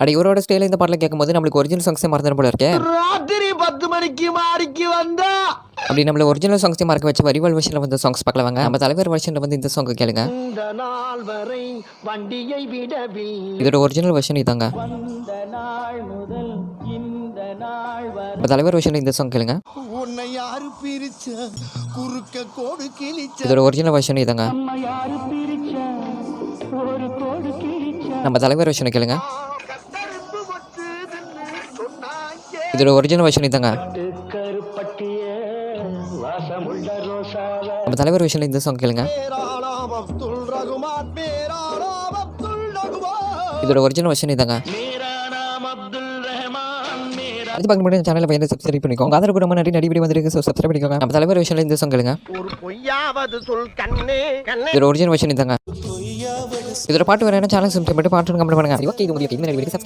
அட இவரோட ஸ்டைல இந்த பாட்டில் கேட்கும்போது நம்மளுக்கு ஒரிஜினல் சாங்ஸே மறந்துடும் போல இருக்கே. ராத்திரி 10 மணிக்கு மாறிக்கு வந்தா அப்படி நம்மள ஒரிஜினல் சாங்ஸே மறக்க வச்சு வரிவல் வெர்ஷனில் வந்து சாங்ஸ் பார்க்கலாம் வாங்க. நம்ம தலைவர் வெர்ஷனில் வந்து இந்த சாங் கேளுங்க. இந்த நாள் வரை வண்டியை விடவில்லை. இதோட ஒரிஜினல் வெர்ஷன் இதாங்க. வந்த நாள் முதல் இந்த நாள் வரை நம்ம தலைவர் வெர்ஷனில் இந்த சாங் கேளுங்க. உன்னை யாரு பிரிச்ச குறுக்க கோடு கிழிச்ச இதோட ஒரிஜினல் வெர்ஷன் இதாங்க. நம்ம யாரு பிரிச்ச ஒரு கோடு கிழிச்ச நம்ம தலைவர் வெர்ஷனை கேளுங்க. கருப்பு வச்சுதுன்னு சொன்னாங்க. இதோட ஒரிஜினல் வெர்ஷன் இதாங்க. கருப்பட்டிய வாசமுள்ள ரோசாவ நம்ம தலைவர் வெர்ஷனில் இந்த சாங் கேளுங்க. மேரானாம் அப்துல் ரகுமான் மேரானாம் அப்துல் ரகுமான் இதோட ஒரிஜினல் வெர்ஷன் இதாங்க. மேரா நாம் அப்துல் ரஹ்மான் மேரா அது பார்க்க முடியும் சேனலை வந்து சப்ஸ்கிரைப் பண்ணிக்கோங்க. ஆதரவு கூட முன்னாடி நடிபடி வந்திருக்கு. ஸோ சப்ஸ்கிரைப் பண்ணிக்கோங்க. நம்ம தலைவர் வெர்ஷனில் இந்த சாங் கேளுங்க. ஒரு பொய்யாவது சொல் கண்ணே கண்ணே. இதோட ஒரிஜினல் வெர்ஷன் இதாங்க. இதோட பாட்டு வேற என்ன சேனல் சப்ஸ்கிரைப் பண்ணிட்டு பாட்டு கமெண்ட் பண்ணுங்க. ஓகே இது உங்களுக்கு இந்த வீடியோ